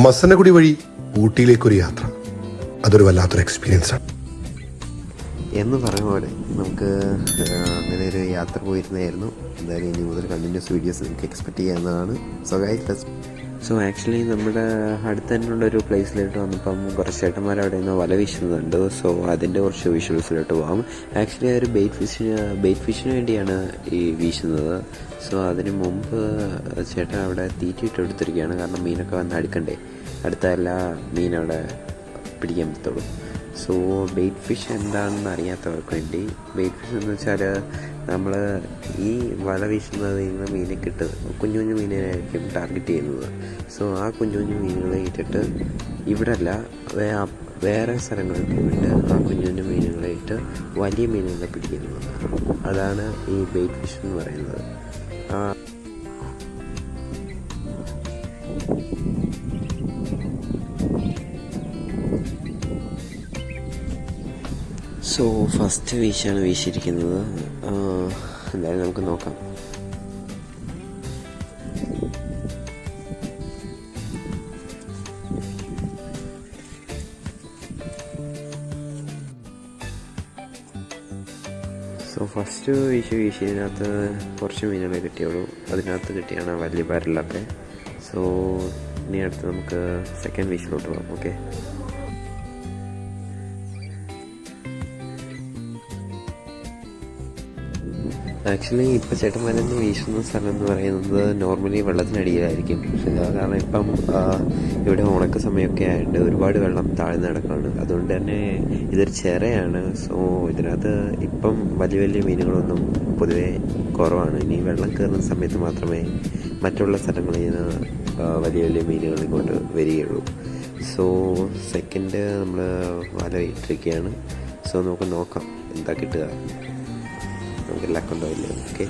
മസനഗുഡി വഴി ഊട്ടിയിലേക്കൊരു യാത്ര, അതൊരു വല്ലാത്തൊരു എക്സ്പീരിയൻസ് ആണ്. എന്ന് പറഞ്ഞ പോലെ നമുക്ക് അങ്ങനെ ഒരു യാത്ര പോയിരുന്നായിരുന്നു. എന്തായാലും ഇനി മുതൽ കണ്ടിന്യൂസ് വീഡിയോസ് നിങ്ങൾക്ക് എക്സ്പെക്റ്റ് ചെയ്യാവുന്നതാണ്. സോ ആക്ച്വലി നമ്മുടെ അടുത്ത് തന്നെയുള്ളൊരു പ്ലേസിലോട്ട് വന്നപ്പം കുറച്ച് ചേട്ടന്മാർ അവിടെ നിന്ന് വല വീശുന്നുണ്ട്. സോ അതിൻ്റെ കുറച്ച് വിഷ്വൽസിലോട്ട് പോകാം. ആക്ച്വലി ഒരു ബെയ്റ്റ് ഫിഷിന് വേണ്ടിയാണ് ഈ വീശുന്നത്. സോ അതിന് മുമ്പ് ചേട്ടൻ അവിടെ തീറ്റിയിട്ട് എടുത്തിരിക്കുകയാണ്. കാരണം മീനൊക്കെ വന്ന് അടുക്കണ്ടേ, അടുത്ത എല്ലാ മീനവിടെ പിടിക്കാൻ പറ്റുള്ളൂ. സോ ബെയ്റ്റ് ഫിഷ് എന്താണെന്ന് അറിയാത്തവർക്ക് വേണ്ടി, ബെയ്റ്റ് ഫിഷ് എന്ന് വെച്ചാൽ നമ്മൾ ഈ വല വീശുന്നതിൽ നിന്ന് മീനെ കുഞ്ഞു കുഞ്ഞു മീനിനായിരിക്കും ടാർഗറ്റ് ചെയ്യുന്നത്. സോ ആ കുഞ്ഞു കുഞ്ഞു മീനുകളെ ഇട്ടിട്ട് ഇവിടെ അല്ല വേറെ സ്ഥലങ്ങളിൽ പോയിട്ട് ആ കുഞ്ഞു കുഞ്ഞു മീനുകളെ ഇട്ട് വലിയ മീനുകളെ പിടിക്കുന്നത്. അതാണ് ഈ ബെയ്റ്റ് ഫിഷ് എന്ന് പറയുന്നത്. സോ ഫസ്റ്റ് വീശാണ് വീശിയിരിക്കുന്നത്. എന്തായാലും നമുക്ക് നോക്കാം. സോ ഫസ്റ്റ് വീശിയതിനകത്ത് കുറച്ച് മീനുകളെ കിട്ടിയുള്ളൂ. അതിനകത്ത് കിട്ടിയാണ് വലിയ പരലൊക്കെ. സോ ഇനി അടുത്ത് നമുക്ക് സെക്കൻഡ് വീശിലോട്ട് പോകാം. ഓക്കെ, ആക്ച്വലി ഇപ്പോൾ ചേട്ടന്മാരെന്ന് വീശുന്ന സ്ഥലം എന്ന് പറയുന്നത് നോർമലി വെള്ളത്തിനടിയിലായിരിക്കും. കാരണം ഇപ്പം ഇവിടെ ഉണക്ക സമയമൊക്കെ ആയതുകൊണ്ട് ഒരുപാട് വെള്ളം താഴ്ന്നു കിടക്കുകയാണ്. അതുകൊണ്ട് തന്നെ ഇതൊരു ചിറയാണ്. സോ ഇതിനകത്ത് ഇപ്പം വലിയ വലിയ മീനുകളൊന്നും പൊതുവെ കുറവാണ്. ഇനി വെള്ളം കയറുന്ന സമയത്ത് മാത്രമേ മറ്റുള്ള സ്ഥലങ്ങളിൽ നിന്ന് വലിയ വലിയ മീനുകൾ ഇങ്ങോട്ട് വരികയുള്ളൂ. സോ സെക്കൻഡ് നമ്മൾ വല ഇട്ടിരിക്കുകയാണ്. സോ നമുക്ക് നോക്കാം എന്താ കിട്ടുക, നമുക്ക് ലക്കുണ്ടോ ഇല്ലേ. ഓക്കെ,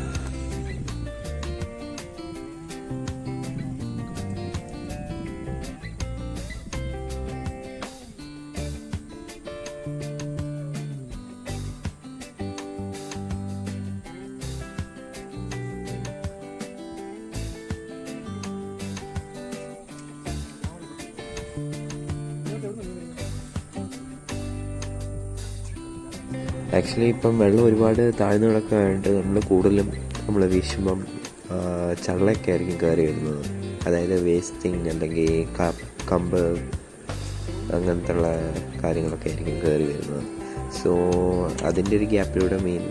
ആക്ച്വലി ഇപ്പം വെള്ളം ഒരുപാട് താഴ്ന്നു കിടക്കാനായിട്ട് നമ്മൾ വീശുമ്പം ചള്ളയൊക്കെ ആയിരിക്കും കയറി വരുന്നത്. അതായത് വേസ്റ്റിങ് അല്ലെങ്കിൽ കമ്പ് അങ്ങനത്തെ ഉള്ള കാര്യങ്ങളൊക്കെ ആയിരിക്കും കയറി വരുന്നത്. സോ അതിൻ്റെ ഒരു ഗ്യാപ്പിലൂടെ മീൻ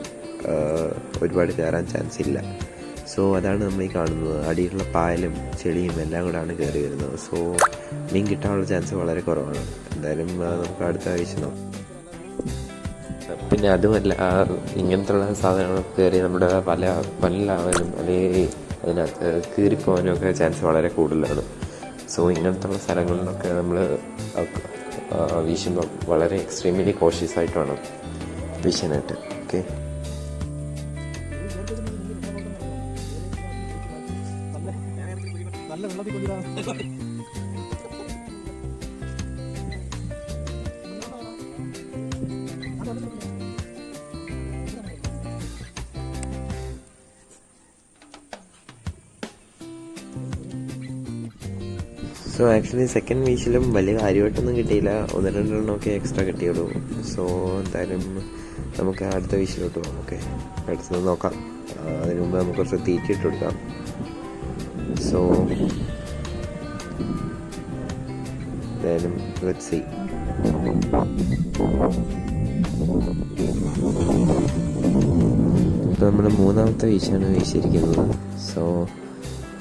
ഒരുപാട് കയറാൻ ചാൻസ് ഇല്ല. സോ അതാണ് നമ്മൾ ഈ കാണുന്നത്. അടിയിലുള്ള പായലും ചെളിയും എല്ലാം കൂടാണ് കയറി വരുന്നത്. സോ മീൻ കിട്ടാനുള്ള ചാൻസ് വളരെ കുറവാണ്. എന്തായാലും നമുക്ക് അടുത്ത ആഴ്ച നോക്കാം. പിന്നെ അതുമല്ല, ഇങ്ങനത്തുള്ള സാധനങ്ങളൊക്കെ കയറി നമ്മുടെ പല്ലാവാനും അല്ലെങ്കിൽ അതിനകത്ത് കീറിപ്പോകാനും ഒക്കെ ചാൻസ് വളരെ കൂടുതലാണ്. സോ ഇങ്ങനത്തുള്ള സ്ഥലങ്ങളിലൊക്കെ നമ്മൾ വീശുമ്പോൾ വളരെ എക്സ്ട്രീംലി കോഷ്യസ് ആയിട്ട് വേണം വീശാനായിട്ട്. ഓക്കെ, സോ ആക്ച്വലി സെക്കൻഡ് വീശിലും വലിയ കാര്യമായിട്ടൊന്നും കിട്ടിയില്ല. 1-2 എക്സ്ട്രാ കിട്ടിയുള്ളൂ. സോ എന്തായാലും നമുക്ക് അടുത്ത വീശിലോട്ട് പോകാം. ഓക്കെ, അടുത്തത് നോക്കാം. അതിന് മുമ്പ് നമുക്ക് കുറച്ച് തീറ്റിയിട്ട് കൊടുക്കാം. സോ എന്തായാലും ലെറ്റ്സ് സീ. ഇപ്പോൾ നമ്മൾ മൂന്നാമത്തെ വീശാണ് വീശിയിരിക്കുന്നത്. സോ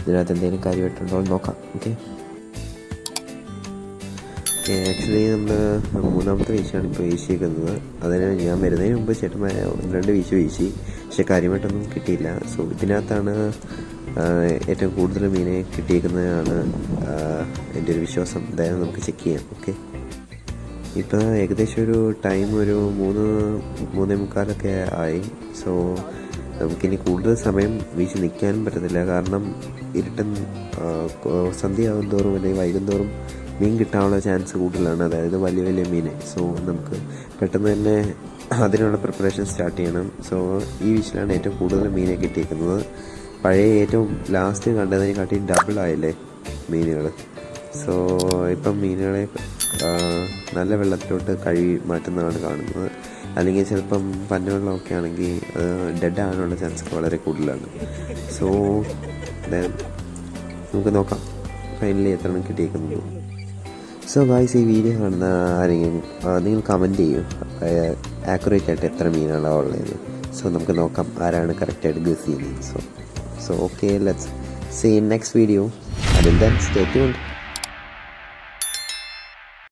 ഇതിനകത്ത് എന്തെങ്കിലും കാര്യമായിട്ടുണ്ടോ എന്ന് നോക്കാം. ഓക്കെ, ആക്ച്വലി നമ്മൾ മൂന്നാമത്തെ വീശാണ് ഇപ്പോൾ വീശിയിരിക്കുന്നത്. അതിന് ഞാൻ വരുന്നതിന് മുമ്പ് ചേട്ടന്മാരെ 2 വീശി, പക്ഷെ കാര്യമായിട്ടൊന്നും കിട്ടിയില്ല. സോ ഇതിനകത്താണ് ഏറ്റവും കൂടുതൽ മീനെ കിട്ടിയിരിക്കുന്നതാണ് എൻ്റെ ഒരു വിശ്വാസം. എന്തായാലും നമുക്ക് ചെക്ക് ചെയ്യാം. ഓക്കെ, ഇപ്പോൾ ഏകദേശം ഒരു ടൈം ഒരു 3-3:45 ആയി. സോ നമുക്കിനി കൂടുതൽ സമയം വീശി നിൽക്കാനും പറ്റത്തില്ല. കാരണം സന്ധ്യയാകും തോറും അല്ലെങ്കിൽ വൈകുന്തോറും മീൻ കിട്ടാനുള്ള ചാൻസ് കൂടുതലാണ്. അതായത് വലിയ വലിയ മീൻ. സോ നമുക്ക് പെട്ടെന്ന് തന്നെ അതിനുള്ള പ്രിപ്പറേഷൻ സ്റ്റാർട്ട് ചെയ്യണം. സോ ഈ വീശിലാണ് ഏറ്റവും കൂടുതൽ മീനെ കിട്ടിയിരിക്കുന്നത്. പഴയ ഏറ്റവും ലാസ്റ്റ് കണ്ടതിനെക്കാട്ടി ഡബിൾ ആയില്ലേ മീനുകൾ. സോ ഇപ്പം മീനുകളെ നല്ല വെള്ളത്തിലോട്ട് കഴുകി മാറ്റുന്നതാണ് കാണുന്നത്. അല്ലെങ്കിൽ ചിലപ്പം പന്നവെള്ളമൊക്കെ ആണെങ്കിൽ ഡെഡ് ആകാനുള്ള ചാൻസ് വളരെ കൂടുതലാണ്. സോ നമുക്ക് നോക്കാം ഫൈനലി എത്ര എണ്ണം കിട്ടിയേക്കുന്നത്. സോ ഗായ്സ്, ഈ വീഡിയോ കാണുന്ന ആരെങ്കിലും നിങ്ങൾ കമൻറ്റ് ചെയ്യും ആക്യുറേറ്റ് ആയിട്ട് എത്ര മീനാണ് ഉള്ളത്. സോ നമുക്ക് നോക്കാം ആരാണ് കറക്റ്റായിട്ട് ഗസ് ചെയ്യുന്നത്. So okay, let's see in next video. അതിൽ ദെൻ സ്റ്റേ ട്യൂൺഡ്.